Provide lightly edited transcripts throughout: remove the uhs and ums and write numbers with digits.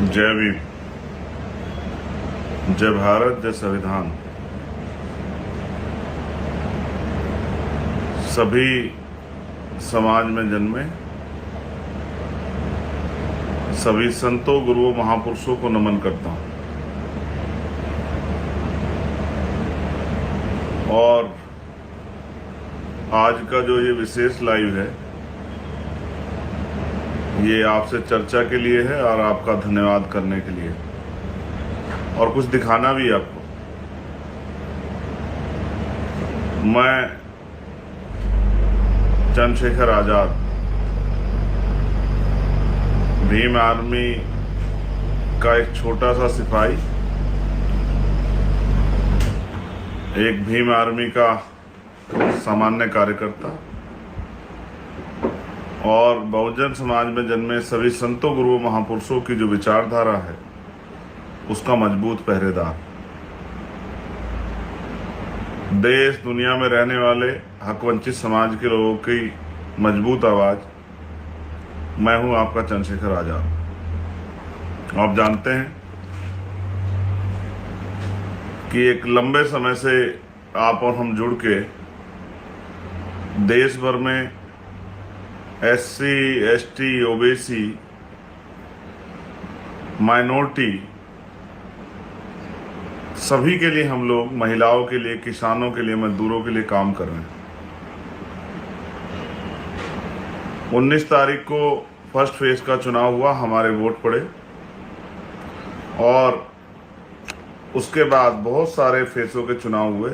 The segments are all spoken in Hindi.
जय भीम, जय भारत, जय संविधान। सभी समाज में जन्मे सभी संतों, गुरुओं, महापुरुषों को नमन करता हूं। और आज का जो ये विशेष लाइव है, ये आपसे चर्चा के लिए है और आपका धन्यवाद करने के लिए, और कुछ दिखाना भी आपको। मैं चंद्रशेखर आजाद, भीम आर्मी का एक छोटा सा सिपाही, एक भीम आर्मी का सामान्य कार्यकर्ता और बहुजन समाज में जन्मे सभी संतों, गुरुओं, महापुरुषों की जो विचारधारा है, उसका मजबूत पहरेदार। देश दुनिया में रहने वाले हकवंचित समाज के लोगों की मजबूत आवाज, मैं हूं आपका चंद्रशेखर आजाद। आप जानते हैं कि एक लंबे समय से आप और हम जुड़ के देश भर में SC, ST, OBC, माइनॉरिटी सभी के लिए हम लोग, महिलाओं के लिए, किसानों के लिए, मजदूरों के लिए काम कर रहे हैं। 19 तारीख को फर्स्ट फेज का चुनाव हुआ, हमारे वोट पड़े और उसके बाद बहुत सारे फेसों के चुनाव हुए।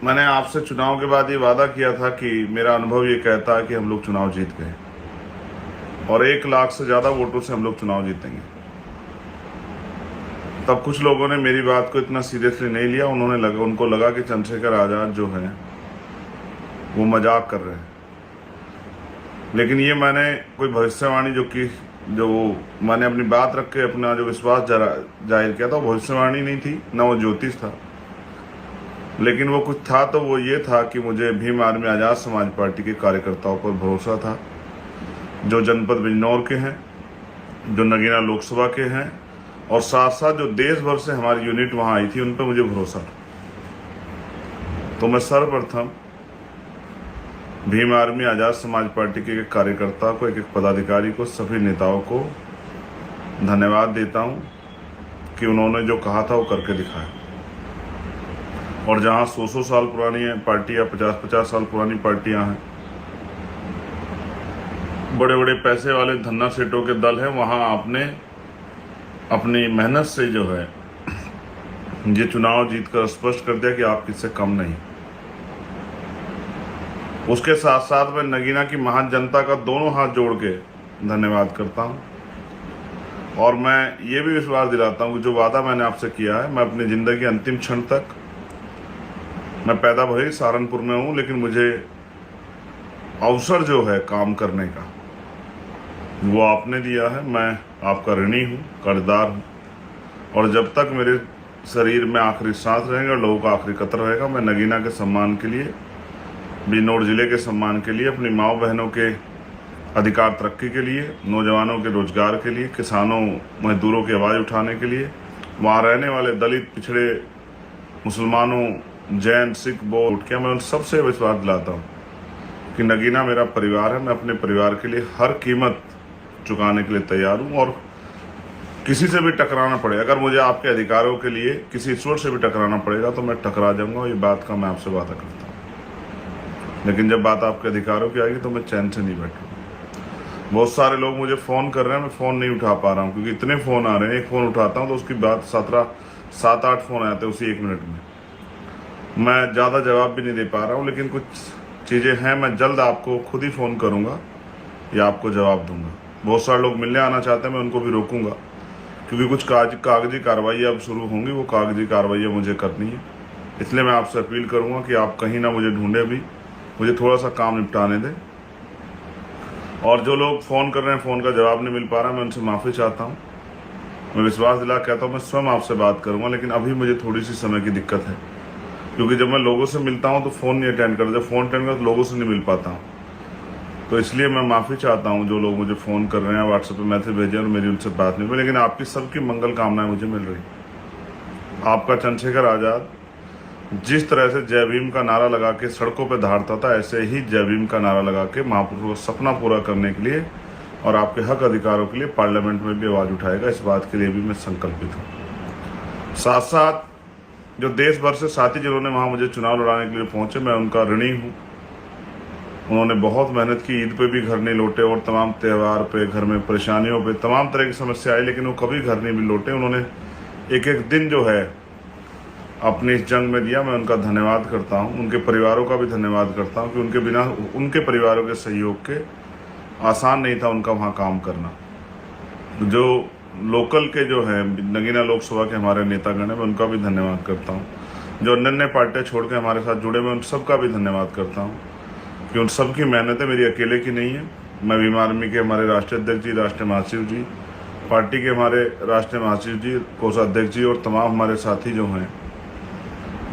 मैंने आपसे चुनाव के बाद ये वादा किया था कि मेरा अनुभव ये कहता है कि हम लोग चुनाव जीत गए और 1 लाख से ज़्यादा वोटों से हम लोग चुनाव जीतेंगे। तब कुछ लोगों ने मेरी बात को इतना सीरियसली नहीं लिया। उनको लगा कि चंद्रशेखर आजाद जो हैं वो मजाक कर रहे हैं। लेकिन ये मैंने कोई भविष्यवाणी जो मैंने अपनी बात रख के अपना जो विश्वास जाहिर किया था, वो भविष्यवाणी नहीं थी, ना वो ज्योतिष था। लेकिन वो कुछ था, तो वो ये था कि मुझे भीम आर्मी आज़ाद समाज पार्टी के कार्यकर्ताओं पर भरोसा था, जो जनपद बिजनौर के हैं, जो नगीना लोकसभा के हैं, और साथ साथ जो देश भर से हमारी यूनिट वहाँ आई थी, उन पर मुझे भरोसा था। तो मैं सर्वप्रथम भीम आर्मी आज़ाद समाज पार्टी के एक कार्यकर्ता को, एक पदाधिकारी को, सभी नेताओं को धन्यवाद देता हूँ कि उन्होंने जो कहा था वो करके दिखाया। और जहाँ 100 साल पुरानी पार्टियाँ, 50 साल पुरानी पार्टियाँ हैं, बड़े बड़े पैसे वाले धन्ना सेठों के दल हैं, वहाँ आपने अपनी मेहनत से जो है ये चुनाव जीतकर स्पष्ट कर दिया कि आप किससे कम नहीं। उसके साथ साथ मैं नगीना की महान जनता का दोनों हाथ जोड़ के धन्यवाद करता हूँ। और मैं ये भी विश्वास दिलाता हूँ कि जो वादा मैंने आपसे किया है, मैं अपनी ज़िंदगी अंतिम क्षण तक, मैं पैदा भले सहारनपुर में हूँ, लेकिन मुझे अवसर जो है काम करने का, वो आपने दिया है। मैं आपका ऋणी हूँ, कर्जदार हूँ। और जब तक मेरे शरीर में आखिरी सांस रहेगा, लोगों का आखिरी कतर रहेगा, मैं नगीना के सम्मान के लिए, बिजनौर ज़िले के सम्मान के लिए, अपनी माँ बहनों के अधिकार तरक्की के लिए, नौजवानों के रोजगार के लिए, किसानों मजदूरों की आवाज़ उठाने के लिए, वहाँ रहने वाले दलित, पिछड़े, मुसलमानों, जैन, सिख, बौद्ध, क्या मैं उन सबसे विश्वास दिलाता हूँ कि नगीना मेरा परिवार है। मैं अपने परिवार के लिए हर कीमत चुकाने के लिए तैयार हूँ, और किसी से भी टकराना पड़े, अगर मुझे आपके अधिकारों के लिए किसी ईश्वर से भी टकराना पड़ेगा तो मैं टकरा जाऊँगा। ये बात का मैं आपसे वादा करता हूँ। लेकिन जब बात आपके अधिकारों की आएगी तो मैं चैन से नहीं बैठूँगा। बहुत सारे लोग मुझे फ़ोन कर रहे हैं, मैं फ़ोन नहीं उठा पा रहा हूँ, क्योंकि इतने फ़ोन आ रहे हैं। एक फ़ोन उठाता हूँ तो उसकी बात 7-8 फ़ोन आते हैं उसी 1 मिनट में। मैं ज़्यादा जवाब भी नहीं दे पा रहा हूँ, लेकिन कुछ चीज़ें हैं, मैं जल्द आपको खुद ही फ़ोन करूँगा या आपको जवाब दूंगा। बहुत सारे लोग मिलने आना चाहते हैं, मैं उनको भी रोकूंगा, क्योंकि कुछ कागजी कार्रवाई अब शुरू होंगी, वो कागजी कार्रवाई मुझे करनी है। इसलिए मैं आपसे अपील करूंगा कि आप कहीं ना मुझे ढूंढे भी, मुझे थोड़ा सा काम निपटाने दें। और जो लोग फ़ोन कर रहे हैं, फ़ोन का जवाब नहीं मिल पा रहा, मैं उनसे माफ़ी चाहता हूँ। मैं विश्वास दिला कहता हूँ मैं स्वयं आपसे बात करूँगा, लेकिन अभी मुझे थोड़ी सी समय की दिक्कत है, क्योंकि जब मैं लोगों से मिलता हूँ तो फ़ोन नहीं अटेंड करता, जब फ़ोन अटेंड करता तो लोगों से नहीं मिल पाता हूँ। तो इसलिए मैं माफ़ी चाहता हूँ जो लोग मुझे फ़ोन कर रहे हैं, व्हाट्सएप पे मैसेज भेजे और मेरी उनसे बात नहीं हुई, लेकिन आपकी सबकी मंगल कामनाएं मुझे मिल रही। आपका चंद्रशेखर आज़ाद जिस तरह से जय भीम का नारा लगा के सड़कों पे दहाड़ता था, ऐसे ही जय भीम का नारा लगा के महापुरुषों का सपना पूरा करने के लिए और आपके हक अधिकारों के लिए पार्लियामेंट में भी आवाज़ उठाएगा। इस बात के लिए भी मैं संकल्पित हूँ। साथ साथ जो देश भर से साथी जिन्होंने वहाँ मुझे चुनाव लड़ाने के लिए पहुँचे, मैं उनका ऋणी हूँ। उन्होंने बहुत मेहनत की, ईद पे भी घर नहीं लौटे और तमाम त्यौहार पे, घर में परेशानियों पे, तमाम तरह की समस्या आई, लेकिन वो कभी घर नहीं भी लौटे। उन्होंने एक एक दिन जो है अपनी इस जंग में दिया। मैं उनका धन्यवाद करता हूँ, उनके परिवारों का भी धन्यवाद करता हूँ कि उनके बिना, उनके परिवारों के सहयोग के आसान नहीं था उनका वहाँ काम करना। जो लोकल के जो हैं नगीना लोकसभा के हमारे नेतागण हैं, मैं उनका भी धन्यवाद करता हूँ। जो अन्य पार्टियाँ छोड़ के हमारे साथ जुड़े, मैं उन सबका भी धन्यवाद करता हूँ कि उन सबकी मेहनत है, मेरी अकेले की नहीं है। मैं भीम आर्मी के हमारे राष्ट्रीय अध्यक्ष जी, राष्ट्रीय महासचिव जी, पार्टी के हमारे राष्ट्रीय महासचिव जी, कोषाध्यक्ष जी और तमाम हमारे साथी जो हैं,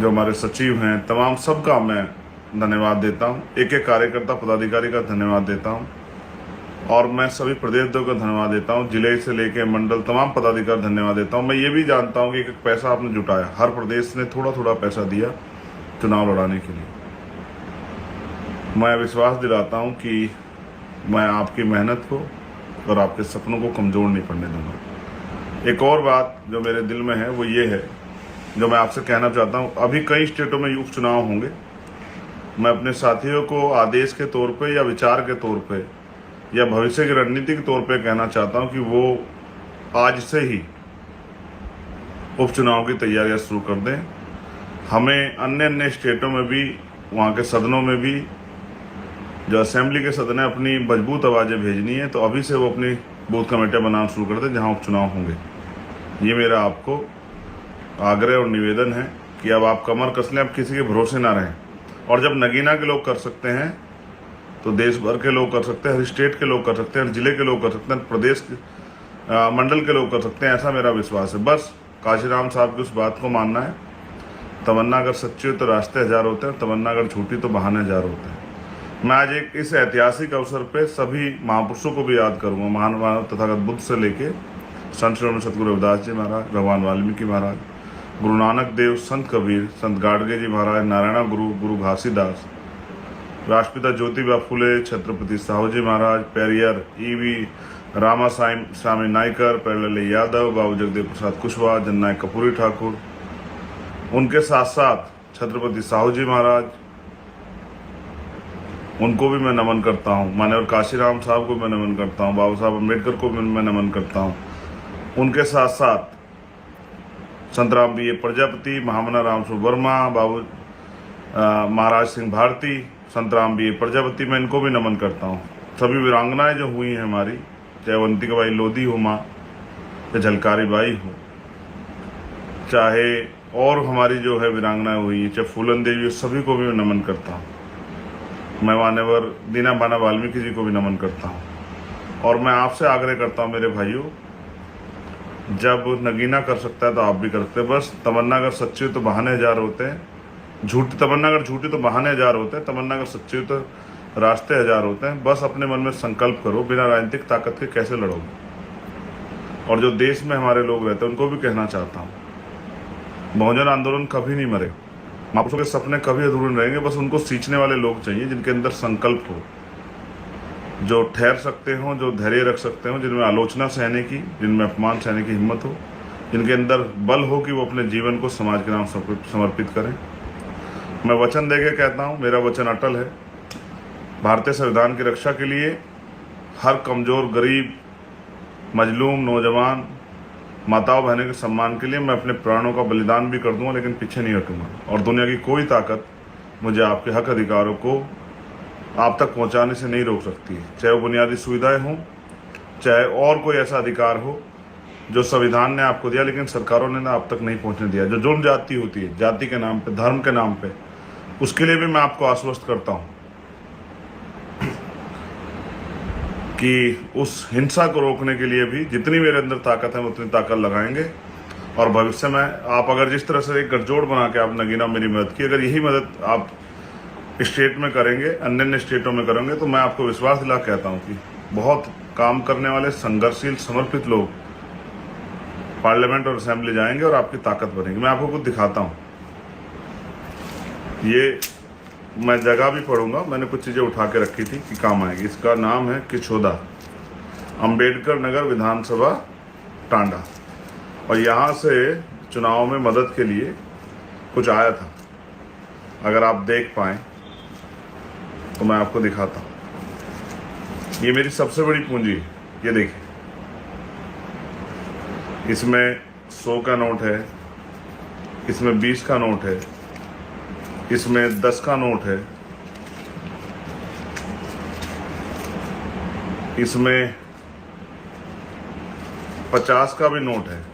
जो हमारे सचिव हैं, तमाम सबका मैं धन्यवाद देता हूं। एक एक कार्यकर्ता पदाधिकारी का धन्यवाद देता हूं और मैं सभी प्रदेश का धन्यवाद देता हूं, जिले से लेकर मंडल तमाम पदाधिकारी धन्यवाद देता हूं। मैं ये भी जानता हूं कि एक पैसा आपने जुटाया, हर प्रदेश ने थोड़ा थोड़ा पैसा दिया चुनाव लड़ाने के लिए। मैं विश्वास दिलाता हूं कि मैं आपकी मेहनत को और आपके सपनों को कमज़ोर नहीं पड़ने दूंगा। एक और बात जो मेरे दिल में है वो ये है, जो मैं आपसे कहना चाहता हूं, अभी कई स्टेटों में उपचुनाव होंगे। मैं अपने साथियों को आदेश के तौर पे या विचार के तौर पे या भविष्य की रणनीति के तौर पे कहना चाहता हूं कि वो आज से ही उपचुनाव की तैयारियां शुरू कर दें। हमें अन्य अन्य स्टेटों में भी, वहाँ के सदनों में भी, जो असेंबली के सदन है, अपनी मजबूत आवाज़ें भेजनी है, तो अभी से वो अपनी बूथ कमेटियाँ बनाना शुरू कर दें जहाँ उपचुनाव होंगे। ये मेरा आपको आग्रह और निवेदन है कि अब आप कमर कस लें, अब किसी के भरोसे ना रहें। और जब नगीना के लोग कर सकते हैं तो देश भर के लोग कर सकते हैं, हर स्टेट के लोग कर सकते हैं, हर जिले के लोग कर सकते हैं, प्रदेश के मंडल के लोग कर सकते हैं, ऐसा मेरा विश्वास है। बस काशीराम साहब की उस बात को मानना है, तमन्ना अगर सच्ची हो तो रास्ते हजार होते हैं, तमन्ना अगर झूठी तो बहाने हजार होते हैं। मैं आज एक इस ऐतिहासिक अवसर पे सभी महापुरुषों को भी याद करूँगा, महान मानव तथागत बुद्ध से लेके संत श्री सतगुरु रविदास जी महाराज, भगवान वाल्मीकि महाराज, गुरु नानक देव, संत कबीर, संत गाडगे जी महाराज, नारायणा गुरु, गुरु घासीदास, राष्ट्रपिता ज्योतिबा फुले, छत्रपति साहू जी महाराज, पेरियर ईवी रामा स्वामी नायकर, प्रेमलाल यादव, बाबू जगदेव प्रसाद कुशवाहा, जननायक कपूरी ठाकुर, उनके साथ साथ छत्रपति साहू जी महाराज, उनको भी मैं नमन करता हूँ। माननीय काशीराम साहब को मैं नमन करता हूँ, बाबा साहब अम्बेडकर को भी मैं नमन करता हूँ। उनके साथ साथ संत राम बी ए प्रजापति, महामना राम स्वरूप वर्मा, बाबू महाराज सिंह भारती, संत राम बी ए प्रजापति, मैं इनको भी नमन करता हूँ। सभी वीरांगनाएं जो हुई हैं हमारी, चाहे अवंतिका बाई लोधी हो माँ, चाहे झलकारी बाई हो, चाहे और हमारी जो है वीरांगनाएं हुई, चाहे फूलन देवी, सभी को भी मैं नमन करता हूँ। मैं मान्यवर दीना बाना वाल्मीकि जी को भी नमन करता हूँ। और मैं आपसे आग्रह करता हूँ मेरे भाइयों, जब नगीना कर सकता है तो आप भी कर सकते हैं। बस तमन्ना अगर सच्ची हो तो बहाने हजार होते हैं, झूठी तमन्ना अगर झूठी तो बहाने हजार होते हैं, तमन्ना अगर सच्ची हो तो रास्ते हजार होते हैं। बस अपने मन में संकल्प करो, बिना राजनीतिक ताकत के कैसे लड़ोगे। और जो देश में हमारे लोग रहते हैं उनको भी कहना चाहता हूँ, बहुजन आंदोलन कभी नहीं मरे, महापुरुषों के सपने कभी अधूरे नहीं रहेंगे। बस उनको सींचने वाले लोग चाहिए जिनके अंदर संकल्प हो, जो ठहर सकते हों, जो धैर्य रख सकते हों, जिनमें आलोचना सहने की, जिनमें अपमान सहने की हिम्मत हो, जिनके अंदर बल हो कि वो अपने जीवन को समाज के नाम समर्पित करें। मैं वचन देके कहता हूँ, मेरा वचन अटल है। भारतीय संविधान की रक्षा के लिए हर कमज़ोर, गरीब, मजलूम, नौजवान, माताओं बहनों के सम्मान के लिए मैं अपने प्राणों का बलिदान भी कर दूंगा, लेकिन पीछे नहीं हटूंगा। और दुनिया की कोई ताकत मुझे आपके हक अधिकारों को आप तक पहुंचाने से नहीं रोक सकती है, चाहे वो बुनियादी सुविधाएं हों, चाहे और कोई ऐसा अधिकार हो जो संविधान ने आपको दिया लेकिन सरकारों ने ना आप तक नहीं पहुंचने दिया। जो जुर्म जाति होती है, जाति के नाम पे, धर्म के नाम पे, उसके लिए भी मैं आपको आश्वस्त करता हूँ कि उस हिंसा को रोकने के लिए भी जितनी मेरे अंदर ताकत है उतनी ताकत लगाएंगे। और भविष्य में आप अगर जिस तरह से एक गठजोड़ बना के आप नगीना मेरी मदद की, अगर यही मदद आप स्टेट में करेंगे, अन्य अन्य स्टेटों में करेंगे, तो मैं आपको विश्वास दिला कहता हूं कि बहुत काम करने वाले संघर्षशील समर्पित लोग पार्लियामेंट और असेंबली जाएंगे और आपकी ताकत बनेगी। मैं आपको कुछ दिखाता हूं। ये मैं जगह भी पढ़ूंगा, मैंने कुछ चीज़ें उठा के रखी थी कि काम आएगी। इसका नाम है किचोदा, अंबेडकर नगर विधानसभा, टांडा। और यहाँ से चुनाव में मदद के लिए कुछ आया था। अगर आप देख पाएँ तो मैं आपको दिखाता हूँ। ये मेरी सबसे बड़ी पूंजी है, ये देखिए। इसमें 100 का नोट है, इसमें 20 का नोट है, इसमें 10 का नोट है, इसमें 50 का भी नोट है।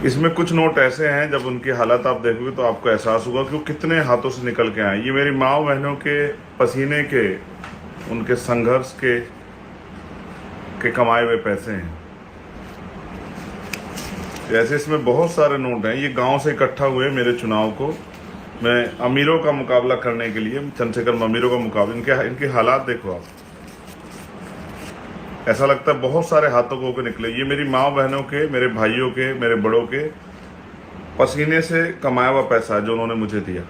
इसमें कुछ नोट ऐसे हैं जब उनकी हालत आप देखोगे तो आपको एहसास होगा कि वो कितने हाथों से निकल के आए। ये मेरी माँ बहनों के पसीने के, उनके संघर्ष के कमाए हुए पैसे हैं। जैसे इसमें बहुत सारे नोट हैं, ये गांव से इकट्ठा हुए मेरे चुनाव को मैं अमीरों का मुकाबला करने के लिए, चंद्रशेखर अमीरों का मुकाबला, इनके हालात देखो आप। ऐसा लगता है बहुत सारे हाथों को निकले। ये मेरी माँ बहनों के, मेरे भाइयों के, मेरे बड़ों के पसीने से कमाया हुआ पैसा है जो उन्होंने मुझे दिया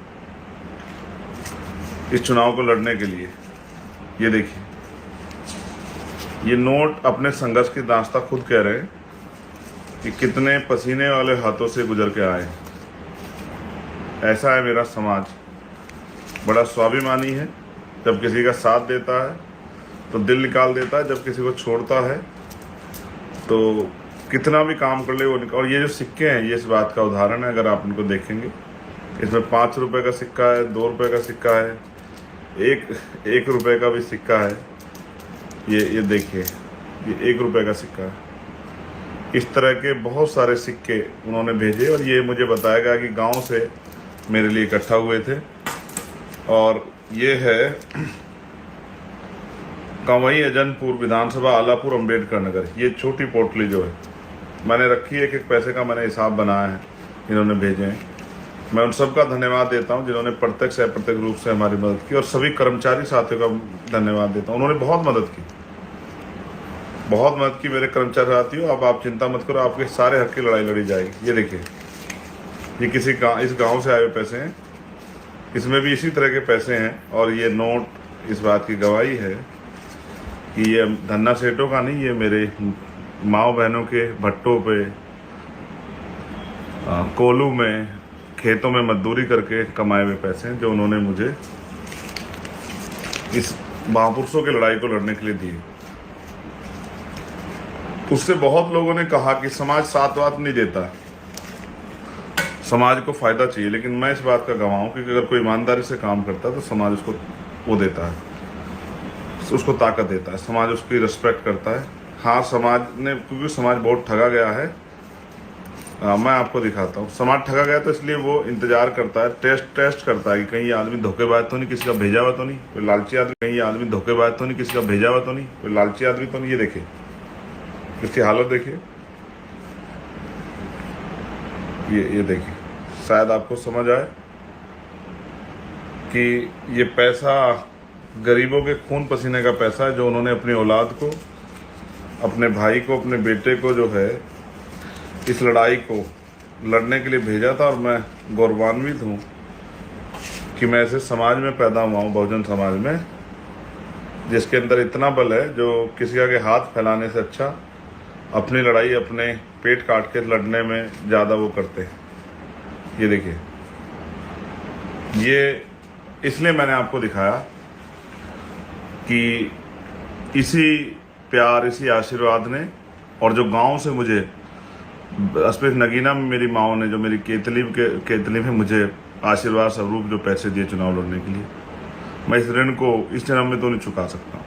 इस चुनाव को लड़ने के लिए। ये देखिए, ये नोट अपने संघर्ष की दास्तां खुद कह रहे हैं कि कितने पसीने वाले हाथों से गुजर के आए। ऐसा है मेरा समाज, बड़ा स्वाभिमानी है। जब किसी का साथ देता है तो दिल निकाल देता है, जब किसी को छोड़ता है तो कितना भी काम कर ले वो और ये जो सिक्के हैं, ये इस बात का उदाहरण है। अगर आप इनको देखेंगे, इसमें 5 रुपए का सिक्का है, 2 रुपए का सिक्का है, एक रुपए का भी सिक्का है। ये देखिए, ये 1 रुपए का सिक्का है। इस तरह के बहुत सारे सिक्के उन्होंने भेजे और ये मुझे बताया गया कि गांव से मेरे लिए इकट्ठा हुए थे। और ये है कंवई अजनपुर विधानसभा, आलापुर, अंबेडकर नगर। ये छोटी पोटली जो है मैंने रखी है, एक एक पैसे का मैंने हिसाब बनाया है, इन्होंने भेजे हैं। मैं उन सब का धन्यवाद देता हूं जिन्होंने प्रत्यक्ष या अप्रत्यक्ष रूप से हमारी मदद की, और सभी कर्मचारी साथियों का धन्यवाद देता हूं। उन्होंने बहुत मदद की, बहुत मदद की मेरे कर्मचारी साथियों। अब आप चिंता मत करो, आपके सारे हक की लड़ाई लड़ी जाएगी। ये देखिए, ये किसी इस गाँव से आए हुए पैसे हैं, इसमें भी इसी तरह के पैसे हैं। और ये नोट इस बात की गवाही है कि ये धन्ना सेठों का नहीं, ये मेरे माँ बहनों के भट्टों पे, कोलू में, खेतों में मजदूरी करके कमाए हुए पैसे हैं जो उन्होंने मुझे इस महापुरुषों की लड़ाई को लड़ने के लिए दिए। उससे बहुत लोगों ने कहा कि समाज साथ वात नहीं देता, समाज को फायदा चाहिए, लेकिन मैं इस बात का गवाह हूं कि अगर कोई ईमानदारी से काम करता है तो समाज उसको वो देता है, उसको ताकत देता है, समाज उसकी रिस्पेक्ट करता है। हाँ, समाज ने, क्योंकि समाज बहुत ठगा गया है। मैं आपको दिखाता हूँ। समाज ठगा गया तो इसलिए वो इंतजार करता है, टेस्ट करता है कि कहीं ये आदमी धोखेबाज तो नहीं, किसी का भेजा हुआ तो नहीं, कोई लालची आदमी, कहीं ये आदमी धोखेबाज तो नहीं, किसी का भेजा हुआ तो नहीं, कोई लालची आदमी तो नहीं। ये देखिए, इसकी हालत देखिए, ये देखिए। शायद आपको समझ आए कि ये पैसा गरीबों के खून पसीने का पैसा है जो उन्होंने अपनी औलाद को, अपने भाई को, अपने बेटे को जो है इस लड़ाई को लड़ने के लिए भेजा था। और मैं गौरवान्वित हूँ कि मैं ऐसे समाज में पैदा हुआ हूँ, बहुजन समाज में, जिसके अंदर इतना बल है जो किसी का के हाथ फैलाने से अच्छा अपनी लड़ाई अपने पेट काट के लड़ने में ज़्यादा वो करते हैं। ये देखिए, ये इसलिए मैंने आपको दिखाया कि इसी प्यार, इसी आशीर्वाद ने, और जो गांव से मुझे स्पेशल नगीना में मेरी माओ ने, जो मेरी केतली में मुझे आशीर्वाद स्वरूप जो पैसे दिए चुनाव लड़ने के लिए, मैं इस ऋण को इस जन्म में तो नहीं चुका सकता।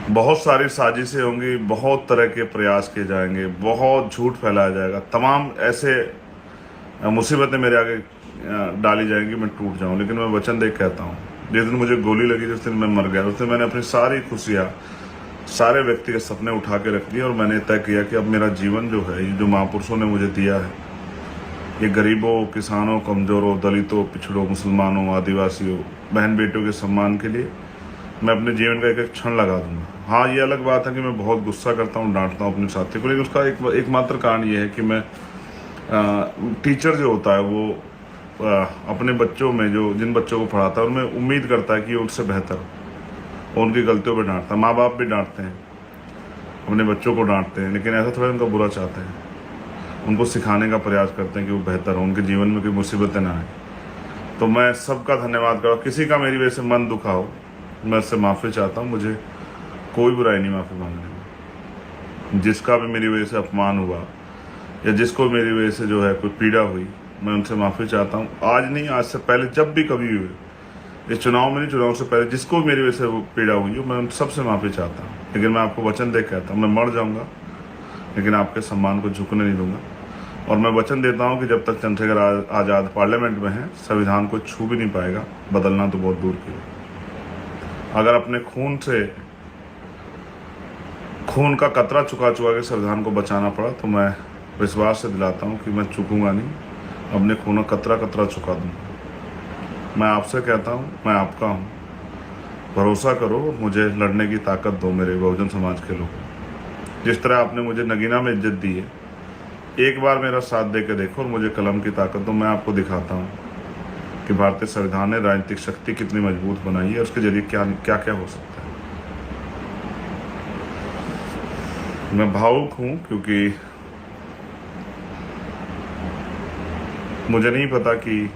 बहुत सारी साजिशें होंगी, बहुत तरह के प्रयास किए जाएंगे, बहुत झूठ फैलाया जाएगा, तमाम ऐसे मुसीबतें मेरे आगे डाली जाएंगी, मैं टूट जाऊं। लेकिन मैं वचन देख कहता हूं, जिस दिन मुझे गोली लगी, जिस दिन मैं मर गया, उस दिन मैंने अपनी सारी खुशियाँ, सारे व्यक्तिगत सपने उठा के रख दिए और मैंने तय किया कि अब मेरा जीवन जो है, ये जो महापुरुषों ने मुझे दिया है, ये गरीबों, किसानों, कमज़ोरों, दलितों, पिछड़ों, मुसलमानों, आदिवासियों, बहन बेटियों के सम्मान के लिए मैं अपने जीवन का एक एक क्षण लगा दूंगा। हाँ, ये अलग बात है कि मैं बहुत गुस्सा करता हूँ, डांटता हूँ अपने साथी को, लेकिन उसका एकमात्र कारण ये है कि मैं टीचर जो होता है वो अपने बच्चों में, जो जिन बच्चों को पढ़ाता है उनमें उम्मीद करता है कि ये उनसे बेहतर हो, और उनकी गलतियों पर डांटता है। माँ बाप भी डांटते हैं, अपने बच्चों को डांटते हैं, लेकिन ऐसा थोड़ा उनका बुरा चाहते हैं, उनको सिखाने का प्रयास करते हैं कि वो बेहतर हो, उनके जीवन में कोई मुसीबतें ना आए। तो मैं सबका धन्यवाद करूँ, किसी का मेरी वजह से मन दुखा हो मैं उससे माफ़ी चाहता हूँ, मुझे कोई बुराई नहीं माफ़ी मांगने में। जिसका भी मेरी वजह से अपमान हुआ या जिसको मेरी वजह से जो है कोई पीड़ा हुई, मैं उनसे माफ़ी चाहता हूँ। आज नहीं, आज से पहले जब भी कभी हुए, इस चुनाव में नहीं, चुनाव से पहले जिसको मेरी वजह से वो पीड़ा हुई हो, मैं उन सबसे माफ़ी चाहता हूँ। लेकिन मैं आपको वचन दे कहता हूँ, मैं मर जाऊँगा लेकिन आपके सम्मान को झुकने नहीं दूंगा। और मैं वचन देता हूँ कि जब तक चंद्रशेखर आज़ाद पार्लियामेंट में है, संविधान को छू भी नहीं पाएगा, बदलना तो बहुत दूर की है। अगर अपने खून का कतरा चुका के संविधान को बचाना पड़ा, तो मैं विश्वास से दिलाता हूँ कि मैं चूकूंगा नहीं, अपने खून का कतरा कतरा चुका दूंगा। मैं आपसे कहता हूँ, मैं आपका हूँ, भरोसा करो, मुझे लड़ने की ताकत दो मेरे बहुजन समाज के लोग। जिस तरह आपने मुझे नगीना में इज्जत दी है, एक बार मेरा साथ दे के देखो और मुझे कलम की ताकत दो। मैं आपको दिखाता हूँ कि भारतीय संविधान ने राजनीतिक शक्ति कितनी मजबूत बनाई है, उसके जरिए क्या क्या क्या हो सकता है। मैं भावुक हूँ क्योंकि मुझे नहीं पता कि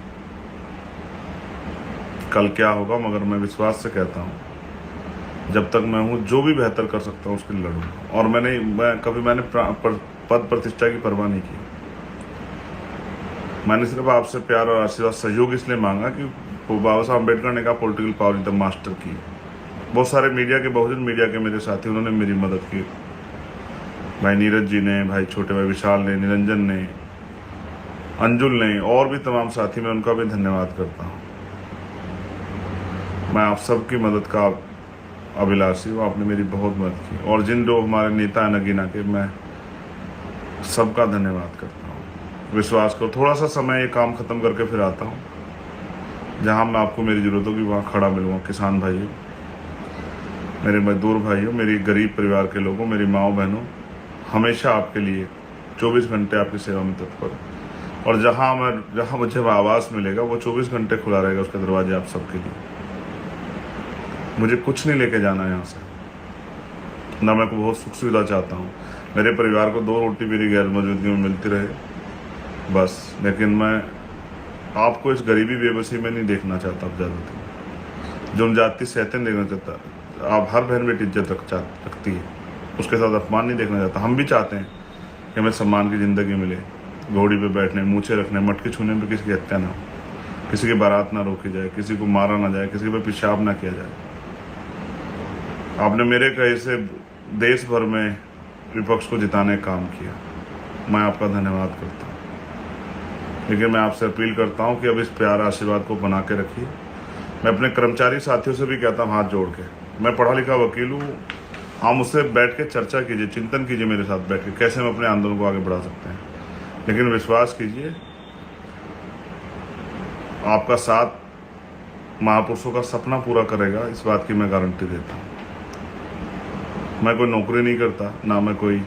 कल क्या होगा, मगर मैं विश्वास से कहता हूँ, जब तक मैं हूँ जो भी बेहतर कर सकता हूँ उसके लिए लड़ूंगा। और मैंने पद प्रतिष्ठा की परवाह नहीं की। मैंने सिर्फ आपसे प्यार और आशीर्वाद, सहयोग इसलिए मांगा कि बाबा साहब अम्बेडकर ने कहा political power is the master की। बहुत सारे मीडिया के, बहुजन मीडिया के मेरे साथी, उन्होंने मेरी मदद की। भाई नीरज जी ने, भाई छोटे भाई विशाल ने, निरंजन ने, अंजुल ने, और भी तमाम साथी, मैं उनका भी धन्यवाद करता हूँ। मैं आप सबकी मदद का अभिलाषी हूँ, आपने मेरी बहुत मदद की। और जिन जो हमारे नेता हैं नगीना के, मैं सबका धन्यवाद करता हूँ। विश्वास करो, थोड़ा सा समय ये काम ख़त्म करके फिर आता हूँ, जहाँ मैं आपको मेरी ज़रूरत होगी वहाँ खड़ा मिलूँगा। किसान भाइयों, मेरे मजदूर भाइयों, मेरी गरीब परिवार के लोगों, मेरी माँओं बहनों, हमेशा आपके लिए 24 घंटे आपकी सेवा में तत्पर। और जहाँ मुझे आवास मिलेगा वो 24 घंटे खुला रहेगा, उसके दरवाजे आप सबके लिए। मुझे कुछ नहीं लेके जाना यहाँ से, ना मैं को बहुत सुख सुविधा चाहता हूँ। मेरे परिवार को 2 रोटी मेरी गैर मौजूदगी में मिलती रहे बस। लेकिन मैं आपको इस गरीबी बेबसी में नहीं देखना चाहता। अब ज़्यादा जो जाति सहते देखना चाहता। आप हर बहन बेटी इज्जत रखती है, उसके साथ अपमान नहीं देखना चाहता। हम भी चाहते हैं कि हमें सम्मान की ज़िंदगी मिले, घोड़ी पे बैठने, मूछे रखने, मटकी छूने में किसी की हत्या ना हो, किसी की बारात ना रोकी जाए, किसी को मारा ना जाए, किसी पे पेशाब ना किया जाए। आपने मेरे कहे से देश भर में विपक्ष को जिताने का काम किया, मैं आपका धन्यवाद करता हूँ। लेकिन मैं आपसे अपील करता हूँ कि अब इस प्यार आशीर्वाद को बना के रखिए। मैं अपने कर्मचारी साथियों से भी कहता हूँ, हाथ जोड़ के, मैं पढ़ा लिखा वकील हूँ, आप मुझसे बैठ के चर्चा कीजिए, चिंतन कीजिए मेरे साथ बैठ के, कैसे हम अपने आंदोलन को आगे बढ़ा सकते हैं। लेकिन विश्वास कीजिए, आपका साथ महापुरुषों का सपना पूरा करेगा, इस बात की मैं गारंटी देता हूँ। मैं कोई नौकरी नहीं करता, ना मैं कोई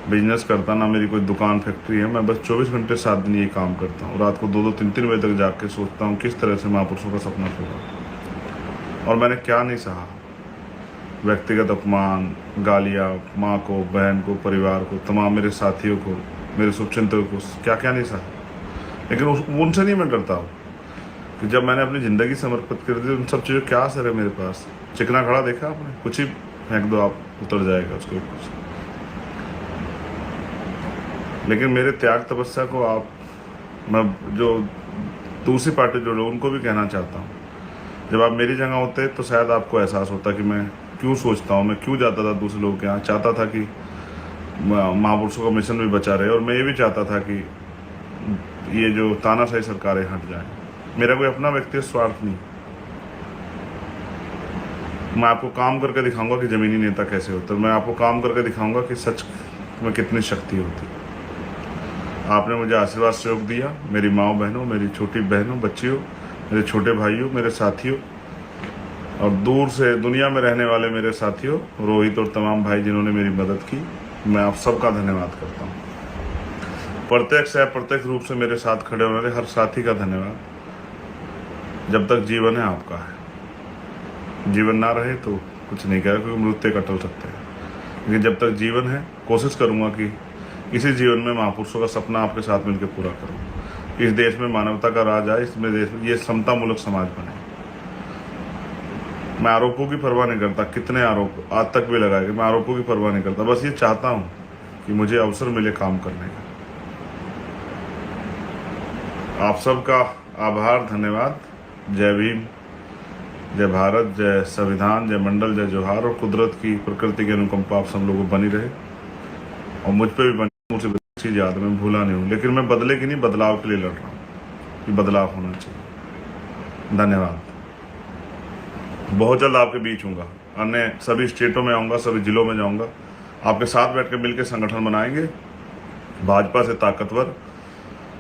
बिजनेस करता, ना मेरी कोई दुकान फैक्ट्री है। मैं बस 24 घंटे 7 दिन ये काम करता हूँ। रात को 2-2, 3-3 बजे तक जाग के सोचता हूँ किस तरह से महापुरुषों का सपना पूरा। और मैंने क्या नहीं सहा, व्यक्तिगत अपमान, गालियाँ, माँ को, बहन को, परिवार को, तमाम मेरे साथियों को, मेरे शुभचिंतकों को, क्या क्या नहीं सहा। लेकिन उनसे नहीं मैं डरता हूँ कि जब मैंने अपनी ज़िंदगी समर्पित कर दी, उन सब चीज़ों क्या असर है मेरे पास। चिकना खड़ा देखा आपने, कुछ ही फेंक दो, आप उतर जाएगा उसके ऊपर। लेकिन मेरे त्याग तपस्या को मैं जो दूसरी पार्टी जो लोग, उनको भी कहना चाहता हूँ, जब आप मेरी जगह होते तो शायद आपको एहसास होता कि मैं क्यों सोचता हूँ, मैं क्यों जाता था दूसरे लोगों के यहाँ। चाहता था कि महापुरुषों का मिशन भी बचा रहे, और मैं ये भी चाहता था कि ये जो तानाशाही सरकारें हट जाएं। मेरा कोई अपना व्यक्तिगत स्वार्थ नहीं। मैं आपको काम करके दिखाऊंगा कि ज़मीनी नेता कैसे होते हैं। मैं आपको काम करके दिखाऊंगा कि सच में कितनी शक्ति होती है। आपने मुझे आशीर्वाद सहयोग दिया, मेरी माँओं बहनों, मेरी छोटी बहनों, बच्चियों, मेरे छोटे भाइयों, मेरे साथियों और दूर से दुनिया में रहने वाले मेरे साथियों, रोहित और तमाम भाई जिन्होंने मेरी मदद की, मैं आप सबका धन्यवाद करता हूँ। प्रत्यक्ष या अप्रत्यक्ष रूप से मेरे साथ खड़े होने वाले हर साथी का धन्यवाद। जब तक जीवन है आपका है, जीवन ना रहे तो कुछ नहीं कहेगा, क्योंकि मृत्यु एक अटल सत्य है। लेकिन जब तक जीवन है कोशिश करूँगा कि इसी जीवन में महापुरुषों का सपना आपके साथ मिलकर पूरा करूँ। इस देश में मानवता का राज आए, इसमें देश में ये समतामूलक समाज बने। मैं आरोपों की परवाह नहीं करता, कितने आरोप आज तक भी लगाए गए, मैं आरोपों की परवाह नहीं करता। बस ये चाहता हूँ कि मुझे अवसर मिले काम करने का। आप सबका आभार, धन्यवाद। जय भीम, जय भारत, जय संविधान, जय मंडल, जय जोहार। और कुदरत की, प्रकृति की अनुकंपा आप सब लोगों को बनी रहे और मुझ पे भी बनी। मुझे चीज़ याद है, मैं भूला नहीं हूँ, लेकिन मैं बदले की नहीं, बदलाव के लिए लड़ रहा हूँ कि बदलाव होना चाहिए। धन्यवाद। बहुत जल्द आपके बीच हूँगा, अन्य सभी स्टेटों में आऊँगा, सभी जिलों में जाऊँगा, आपके साथ बैठ कर मिलकर संगठन बनाएंगे, भाजपा से ताकतवर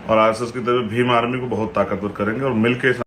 और आरएसएस की तरफ भीम आर्मी को बहुत ताकतवर करेंगे और मिलकर